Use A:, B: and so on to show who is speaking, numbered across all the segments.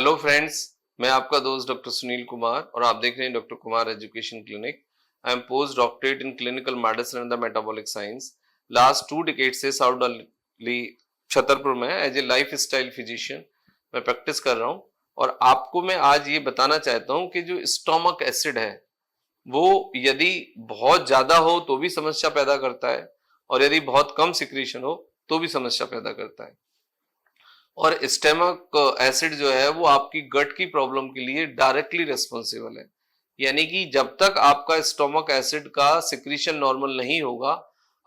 A: Hello friends, मैं आपका दोस्त डॉक्टर सुनील कुमार और आप देख रहे हैं doctor Kumar education clinic. I am post doctorate in clinical medicine and the metabolic science. Last 2 decade से साउथ दिल्ली छतरपुर में as a life style physician मैं प्रैक्टिस कर रहा हूँ। और आपको मैं आज ये बताना चाहता हूँ कि जो स्टोमक एसिड है वो यदि बहुत ज्यादा हो तो भी समस्या पैदा करता है, और यदि बहुत कम सिक्रीशन हो तो भी समस्या पैदा करता है। और स्टेमक एसिड जो है वो आपकी गट की प्रॉब्लम के लिए डायरेक्टली रेस्पॉन्सिबल है। यानी कि जब तक आपका स्टोमक एसिड का सिक्रीशन नॉर्मल नहीं होगा,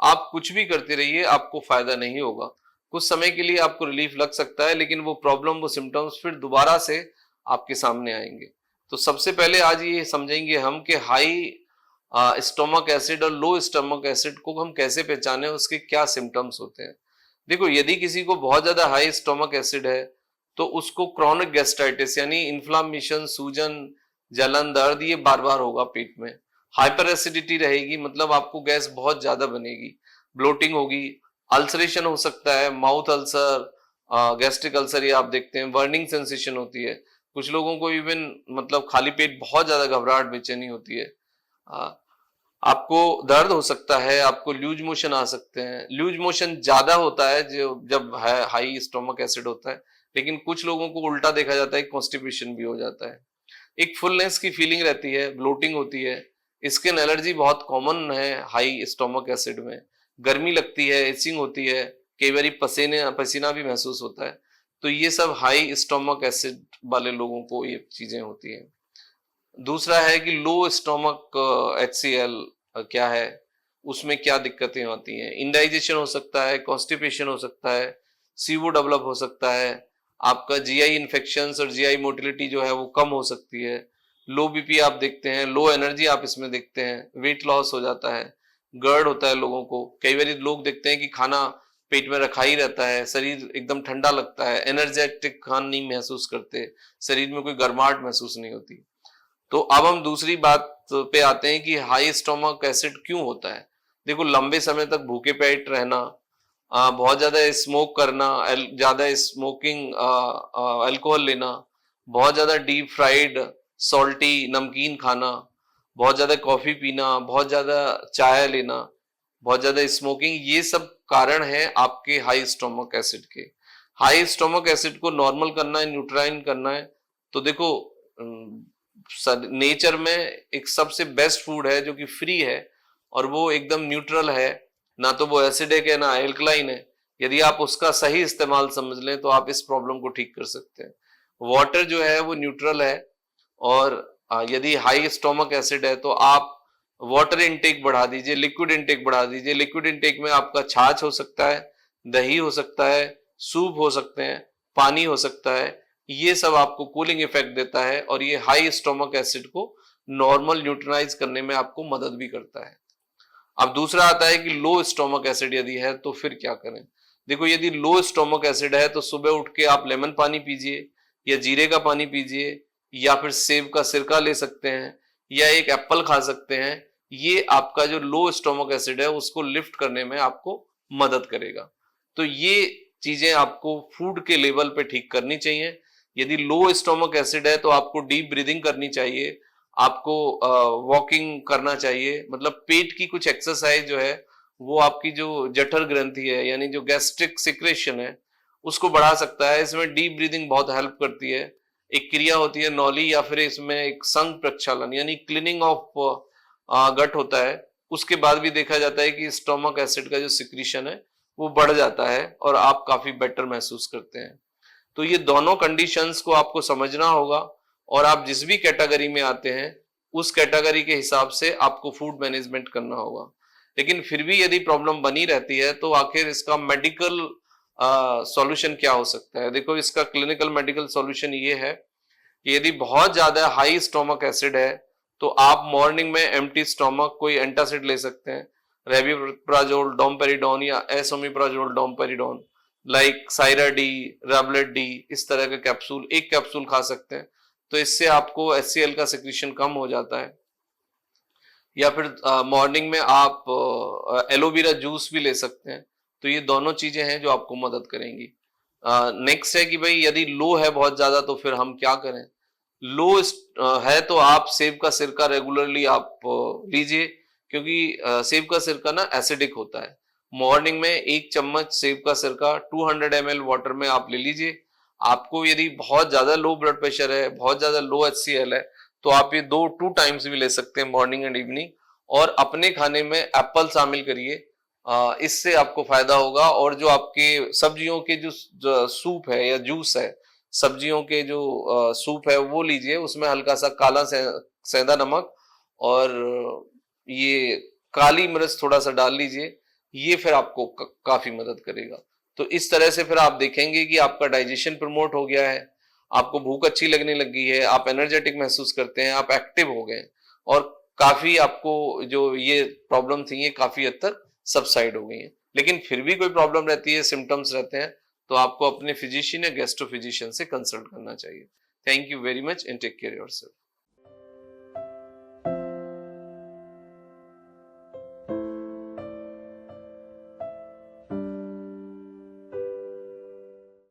A: आप कुछ भी करते रहिए, आपको फायदा नहीं होगा। कुछ समय के लिए आपको रिलीफ लग सकता है, लेकिन वो प्रॉब्लम, वो सिम्टम्स फिर दोबारा से आपके सामने आएंगे। तो सबसे पहले आज ये समझेंगे हम कि हाई स्टोमक एसिड और लो स्टोमक एसिड को हम कैसे पहचाने, उसके क्या सिम्टम्स होते हैं। देखो, यदि किसी को बहुत ज्यादा हाई स्टोमक एसिड है तो उसको क्रॉनिक गैस्ट्राइटिस यानी इन्फ्लामेशन, सूजन, जलन, दर्द ये बार बार होगा पेट में। हाइपर एसिडिटी रहेगी, मतलब आपको गैस बहुत ज्यादा बनेगी, ब्लोटिंग होगी, अल्सरेशन हो सकता है, माउथ अल्सर, गैस्ट्रिक अल्सर ये आप देखते हैं, बर्निंग सेंसेशन होती है। कुछ लोगों को इवन मतलब खाली पेट बहुत ज्यादा घबराहट, बेचैनी होती है। आपको दर्द हो सकता है, आपको लूज मोशन आ सकते हैं। लूज मोशन ज्यादा होता है जो जब हाई स्टोमक एसिड होता है, लेकिन कुछ लोगों को उल्टा देखा जाता है, कॉन्स्टिपेशन भी हो जाता है। एक फुलनेस की फीलिंग रहती है, ब्लोटिंग होती है। स्किन एलर्जी बहुत कॉमन है हाई स्टोमक एसिड में। गर्मी लगती है, इचिंग होती है, कई बार पसीने पसीना भी महसूस होता है। तो ये सब हाई स्टोमक एसिड वाले लोगों को ये चीजें होती है। दूसरा है कि लो स्टोमक HCl क्या है, उसमें क्या दिक्कतें आती हैं। इंडाइजेशन हो सकता है, कॉन्स्टिपेशन हो सकता है, सीवो डेवलप हो सकता है, आपका जीआई इन्फेक्शंस और जीआई मोटिलिटी जो है वो कम हो सकती है। लो बीपी आप देखते हैं, लो एनर्जी आप इसमें देखते हैं, वेट लॉस हो जाता है, गर्ड होता है लोगों को। कई बार लोग देखते हैं कि खाना पेट में रखा ही रहता है, शरीर एकदम ठंडा लगता है, एनर्जेटिक खान नहीं महसूस करते, शरीर में कोई गर्माहट महसूस नहीं होती। तो अब हम दूसरी बात पे आते हैं कि हाई स्टोमक एसिड क्यों होता है। देखो, लंबे समय तक भूखे पेट रहना, बहुत ज्यादा स्मोक करना, ज्यादा स्मोकिंग, अल्कोहल लेना, बहुत ज्यादा डीप फ्राइड सॉल्टी नमकीन खाना, बहुत ज्यादा कॉफी पीना, बहुत ज्यादा चाय लेना, बहुत ज्यादा स्मोकिंग, ये सब कारण है आपके हाई स्टोमक एसिड के। हाई स्टोमक एसिड को नॉर्मल करना है, न्यूट्राइन करना है, तो देखो, नेचर में एक सबसे बेस्ट फूड है जो कि फ्री है और वो एकदम न्यूट्रल है, ना तो वो एसिडिक है ना एल्कलाइन है। यदि आप उसका सही इस्तेमाल समझ लें तो आप इस प्रॉब्लम को ठीक कर सकते हैं। वाटर जो है वो न्यूट्रल है, और यदि हाई स्टोमक एसिड है तो आप वाटर इनटेक बढ़ा दीजिए, लिक्विड इनटेक बढ़ा दीजिए। लिक्विड इनटेक में आपका छाछ हो सकता है, दही हो सकता है, सूप हो सकते हैं, पानी हो सकता है। ये सब आपको कूलिंग इफेक्ट देता है और ये हाई स्टोमक एसिड को नॉर्मल न्यूट्रलाइज करने में आपको मदद भी करता है। अब दूसरा आता है कि लो स्टोमक एसिड यदि है तो फिर क्या करें। देखो, यदि लो स्टोमक एसिड है तो सुबह उठ के आप लेमन पानी पीजिए, या जीरे का पानी पीजिए, या फिर सेब का सिरका ले सकते हैं, या एक एप्पल खा सकते हैं। ये आपका जो लो स्टोमक एसिड है उसको लिफ्ट करने में आपको मदद करेगा। तो ये चीजें आपको फूड के लेवल पे ठीक करनी चाहिए। यदि लो स्टोमक एसिड है तो आपको डीप ब्रीदिंग करनी चाहिए, आपको वॉकिंग करना चाहिए, मतलब पेट की कुछ एक्सरसाइज जो है वो आपकी जो जठर ग्रंथि है यानी जो गैस्ट्रिक सिक्रेशन है उसको बढ़ा सकता है। इसमें डीप ब्रीदिंग बहुत हेल्प करती है। एक क्रिया होती है नौली, या फिर इसमें एक संघ प्रक्षालन यानी क्लीनिंग ऑफ गट होता है। उसके बाद भी देखा जाता है कि स्टोमक एसिड का जो सिक्रीशन है वो बढ़ जाता है और आप काफी बेटर महसूस करते हैं। तो ये दोनों कंडीशंस को आपको समझना होगा, और आप जिस भी कैटेगरी में आते हैं उस कैटेगरी के हिसाब से आपको फूड मैनेजमेंट करना होगा। लेकिन फिर भी यदि प्रॉब्लम बनी रहती है तो आखिर इसका मेडिकल सॉल्यूशन क्या हो सकता है। देखो, इसका क्लिनिकल मेडिकल सॉल्यूशन ये है कि यदि बहुत ज्यादा हाई स्टोमक एसिड है तो आप मॉर्निंग में एम्प्टी स्टोमक कोई एंटासिड ले सकते हैं, रेविप्राजोल, डोमपेरिडोन या esomeprazole, domperidone, like Cyra D, Rablet D, इस तरह का कैप्सूल, एक कैप्सूल खा सकते हैं। तो इससे आपको HCl का सिक्रीशन कम हो जाता है। या फिर मॉर्निंग में आप एलोवेरा जूस भी ले सकते हैं। तो ये दोनों चीजें हैं जो आपको मदद करेंगी। नेक्स्ट है कि भाई यदि लो है बहुत ज्यादा तो फिर हम क्या करें। लो है तो आप सेब का सिरका रेगुलरली आप लीजिए, क्योंकि सेब का सिरका ना एसिडिक होता है। मॉर्निंग में 1 चम्मच सेब का सिरका 200 ml वाटर में आप ले लीजिए। आपको यदि बहुत ज्यादा लो ब्लड प्रेशर है, बहुत ज्यादा लो HCl है, तो आप ये टू टाइम्स भी ले सकते हैं, मॉर्निंग एंड इवनिंग। और अपने खाने में एप्पल शामिल करिए, इससे आपको फायदा होगा। और जो आपके सब्जियों के जो सूप है या जूस है, सब्जियों के जो सूप है वो लीजिए, उसमें हल्का सा काला सेंधा नमक और ये काली मिर्च थोड़ा सा डाल लीजिए। ये फिर आपको काफी मदद करेगा। तो इस तरह से फिर आप देखेंगे कि आपका डाइजेशन प्रमोट हो गया है, आपको भूख अच्छी लगने लगी है, आप एनर्जेटिक महसूस करते हैं, आप एक्टिव हो गए और काफी आपको जो ये प्रॉब्लम थी ये काफी हद तक सबसाइड हो गई है। लेकिन फिर भी कोई प्रॉब्लम रहती है, सिम्टम्स रहते हैं, तो आपको अपने फिजिशियन या गैस्ट्रो फिजिशियन से कंसल्ट करना चाहिए। Thank you very much and take care yourself.